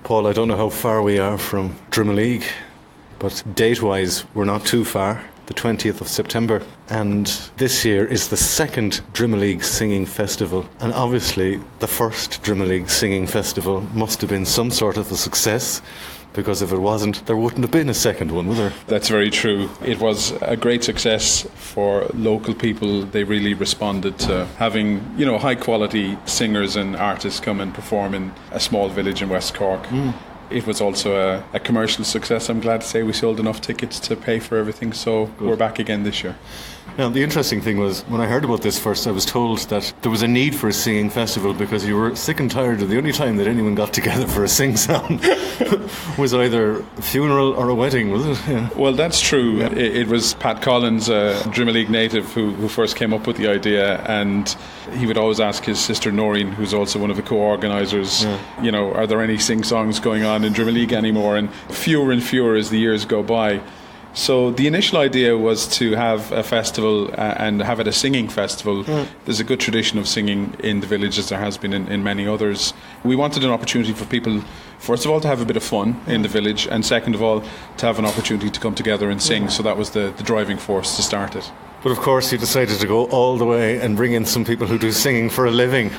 Paul, I don't know how far we are from Drimoleague, but date-wise, we're not too far. The 20th of September. And this year is the second Drimoleague Singing Festival. And obviously, the first Drimoleague Singing Festival must have been some sort of a success, because if it wasn't, there wouldn't have been a second one, would there? That's very true. It was a great success for local people. They really responded to having, high quality singers and artists come and perform in a small village in West Cork. It was also a commercial success. I'm glad to say we sold enough tickets to pay for everything, so Good. We're back again this year. Now, the interesting thing was, when I heard about this first, I was told that there was a need for a singing festival because you were sick and tired of the only time that anyone got together for a sing-song was either a funeral or a wedding, was it? Yeah. Well, that's true. Yeah. It was Pat Collins, a Drimoleague native, who first came up with the idea, and he would always ask his sister Noreen, who's also one of the co-organisers, are there any sing-songs going on in Drimoleague anymore? And fewer as the years go by. So the initial idea was to have a festival and have it a singing festival. There's a good tradition of singing in the village, as there has been in many others. We wanted an opportunity for people, first of all, to have a bit of fun in the village, and second of all, to have an opportunity to come together and sing. So that was the driving force to start it. But of course you decided to go all the way and bring in some people who do singing for a living.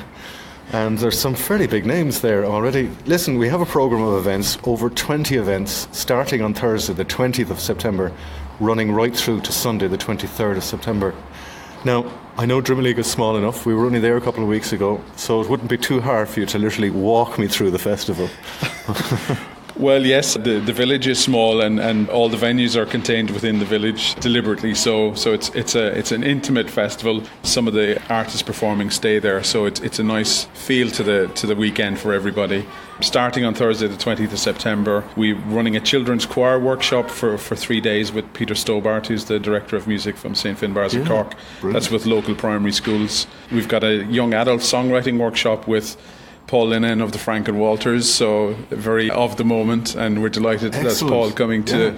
And there's some fairly big names there already. Listen, we have a programme of events, over 20 events, starting on Thursday the 20th of September, running right through to Sunday the 23rd of September. Now, I know Drimoleague is small enough. We were only there a couple of weeks ago, so it wouldn't be too hard for you to literally walk me through the festival. Well, yes, the village is small, and all the venues are contained within the village deliberately. So it's an intimate festival. Some of the artists performing stay there, so it's a nice feel to the weekend for everybody. Starting on Thursday the 20th of September, we're running a children's choir workshop for 3 days with Peter Stobart, who's the Director of Music from St. Finbarr's in Cork. Brilliant. That's with local primary schools. We've got a young adult songwriting workshop with Paul Linnen of the Frank and Walters, so very of the moment, and we're delighted that's Paul coming to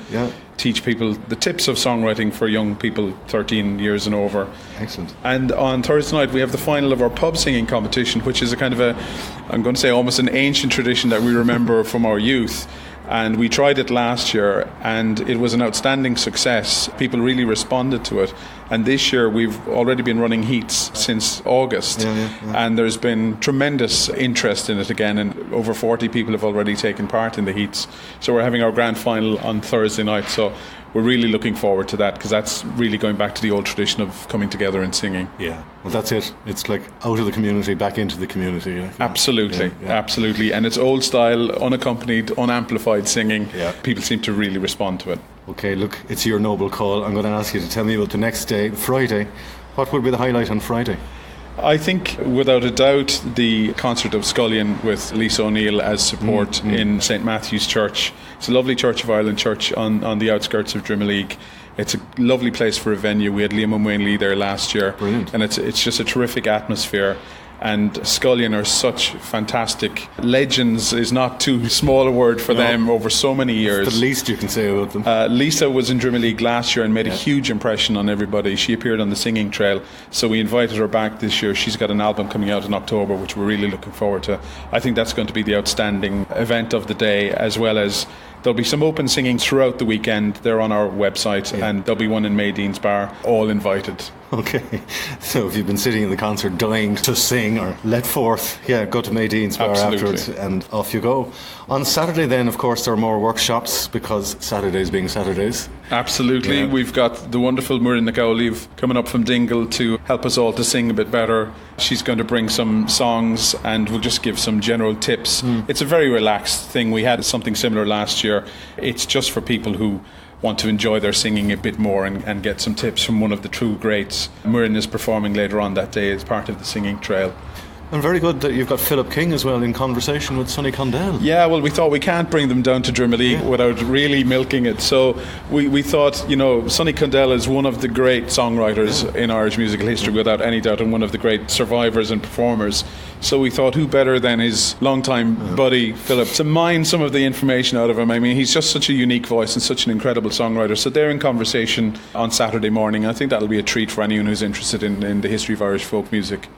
teach people the tips of songwriting for young people 13 years and over. Excellent. And on Thursday night we have the final of our pub singing competition, which is a kind of I'm going to say almost an ancient tradition that we remember from our youth. And we tried it last year, and it was an outstanding success. People really responded to it. And this year we've already been running heats since August, and there's been tremendous interest in it again, and over 40 people have already taken part in the heats. So we're having our grand final on Thursday night, so we're really looking forward to that, because that's really going back to the old tradition of coming together and singing. Yeah, well, that's it. It's like out of the community, back into the community. Yeah. Absolutely, absolutely. And it's old style, unaccompanied, unamplified singing. Yeah. People seem to really respond to it. Okay, look, it's your noble call. I'm going to ask you to tell me about the next day, Friday. What will be the highlight on Friday? I think, without a doubt, the concert of Scullion with Lisa O'Neill as support in St. Matthew's Church. It's a lovely Church of Ireland church on the outskirts of Drimoleague. It's a lovely place for a venue. We had Liam and Wayne Lee there last year. Brilliant. And it's just a terrific atmosphere. And Scullion are such fantastic legends, is not too small a word for them, over so many years. It's the least you can say about them. Lisa was in Drimoleague last year and made a huge impression on everybody. She appeared on the singing trail, so we invited her back this year. She's got an album coming out in October, which we're really looking forward to. I think that's going to be the outstanding event of the day, as well as there'll be some open singing throughout the weekend. They're on our website, and there'll be one in Maydean's Bar. All invited. Okay, so if you've been sitting in the concert dying to sing or let forth, go to Maydean's Bar afterwards, and off you go. On Saturday then, of course, there are more workshops, because Saturdays being Saturdays. Absolutely. We've got the wonderful Muireann Nicolive coming up from Dingle to help us all to sing a bit better. She's going to bring some songs, and we'll just give some general tips. It's a very relaxed thing. We had something similar last year. It's just for people who want to enjoy their singing a bit more and get some tips from one of the true greats. Muireann is performing later on that day as part of the singing trail. And very good that you've got Philip King as well in conversation with Sonny Condell. Yeah, well, we thought we can't bring them down to Drimoleague without really milking it. So we thought, Sonny Condell is one of the great songwriters in Irish musical history, without any doubt, and one of the great survivors and performers. So we thought, who better than his longtime buddy Philip to mine some of the information out of him. I mean, he's just such a unique voice and such an incredible songwriter. So they're in conversation on Saturday morning. I think that'll be a treat for anyone who's interested in the history of Irish folk music.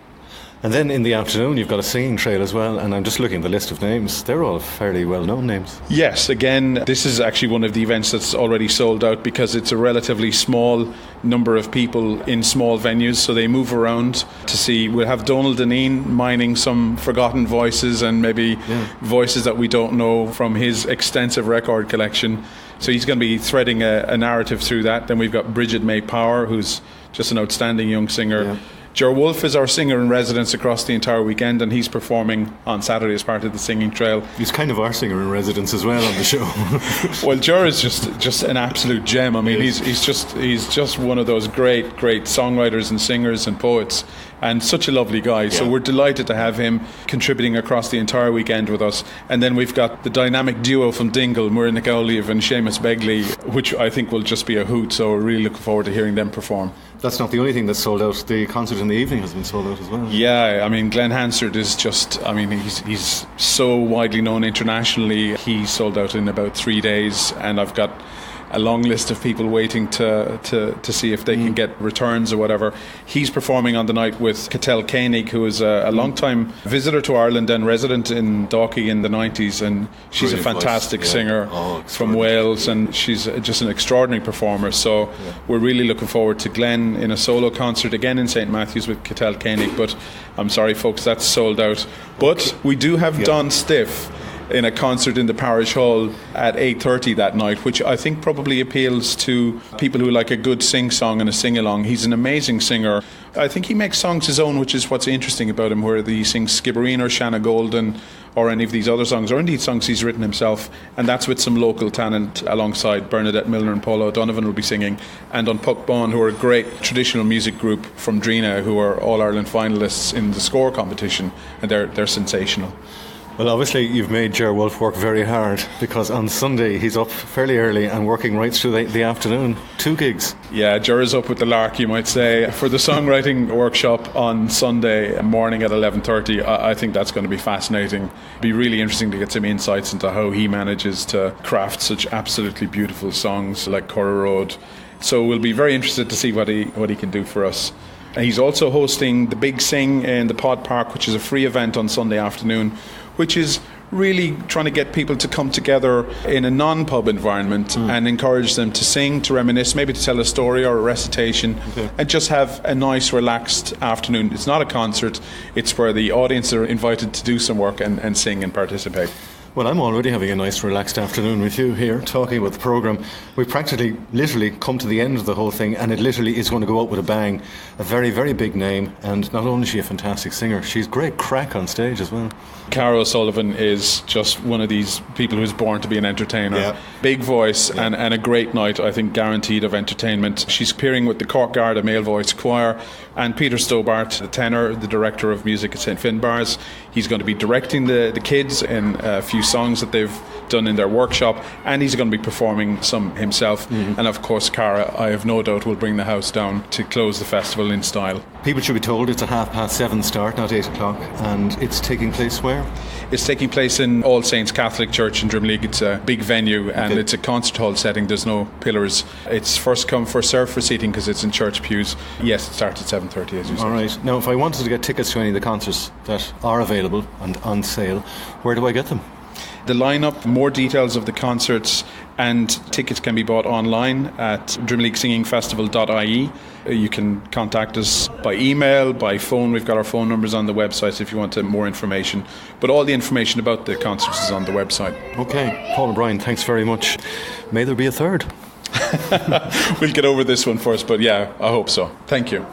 And then in the afternoon, you've got a singing trail as well. And I'm just looking at the list of names. They're all fairly well-known names. Yes, again, this is actually one of the events that's already sold out because it's a relatively small number of people in small venues, so they move around to see. We'll have Donald Deneen mining some forgotten voices and maybe voices that we don't know from his extensive record collection. So he's going to be threading a narrative through that. Then we've got Bridget May Power, who's just an outstanding young singer. Yeah. Ger Wolfe is our singer in residence across the entire weekend, and he's performing on Saturday as part of the singing trail. He's kind of our singer in residence as well on the show. Well, Ger is just an absolute gem. I mean, he's just one of those great songwriters and singers and poets, and such a lovely guy. Yeah. So we're delighted to have him contributing across the entire weekend with us. And then we've got the dynamic duo from Dingle, Muireann Nic Eolaíomh and Seamus Begley, which I think will just be a hoot. So we're really looking forward to hearing them perform. That's not the only thing that's sold out. The concert in the evening has been sold out as well. Yeah, I mean, Glenn Hansard is just, I mean, he's so widely known internationally. He sold out in about 3 days, and I've got a long list of people waiting to see if they can get returns or whatever. He's performing on the night with Cathal Koenig, who is a long-time visitor to Ireland and resident in Dalkey in the 90s, and she's brilliant, a fantastic singer from Wales, and she's just an extraordinary performer. So we're really looking forward to Glenn in a solo concert again in St. Matthew's with Cathal Koenig, but I'm sorry folks, that's sold out. But we do have Don Stiff in a concert in the parish hall at 8:30 that night, which I think probably appeals to people who like a good sing-song and a sing-along. He's an amazing singer. I think he makes songs his own, which is what's interesting about him, where he sings Skibbereen or Shanna Golden or any of these other songs, or indeed songs he's written himself, and that's with some local talent alongside Bernadette Milner and Paula O'Donovan will be singing, and on Puck Bawn, who are a great traditional music group from Drina, who are All-Ireland finalists in the score competition, and they're sensational. Well, obviously you've made Ger Wolfe work very hard, because on Sunday he's up fairly early and working right through the afternoon. 2 gigs. Yeah, Ger is up with the lark, you might say, for the songwriting workshop on Sunday morning at 11:30. I think that's going to be fascinating. It'll be really interesting to get some insights into how he manages to craft such absolutely beautiful songs like Curra Road. So we'll be very interested to see what he can do for us. And he's also hosting the Big Sing in the Pod Park, which is a free event on Sunday afternoon, which is really trying to get people to come together in a non-pub environment and encourage them to sing, to reminisce, maybe to tell a story or a recitation, and just have a nice, relaxed afternoon. It's not a concert, it's where the audience are invited to do some work and sing and participate. Well, I'm already having a nice relaxed afternoon with you here, talking about the programme. We've practically, literally come to the end of the whole thing, and it literally is going to go out with a bang. A very, very big name, and not only is she a fantastic singer, she's great crack on stage as well. Cara O'Sullivan is just one of these people who's born to be an entertainer. Yeah. Big voice and a great night, I think, guaranteed of entertainment. She's appearing with the Cork Garda male voice choir, and Peter Stobart, the tenor, the director of music at St. Finbarr's. He's going to be directing the kids in a few songs that they've done in their workshop, and he's going to be performing some himself. And of course, Cara, I have no doubt, will bring the house down to close the festival in style. People should be told it's a 7:30 start, not 8 o'clock, and it's taking place where? It's taking place in All Saints Catholic Church in Drimoleague. It's a big venue, and it's a concert hall setting. There's no pillars. It's first come, first served for seating because it's in church pews. Yes, it starts at 7:30, as you said. All right. Now, if I wanted to get tickets to any of the concerts that are available and on sale, where do I get them? The lineup, more details of the concerts and tickets can be bought online at drimoleaguesingingfestival.ie. You can contact us by email, by phone. We've got our phone numbers on the website if you want more information. But all the information about the concerts is on the website. Okay. Paul O'Brien, thanks very much. May there be a third. We'll get over this one first, but yeah, I hope so. Thank you.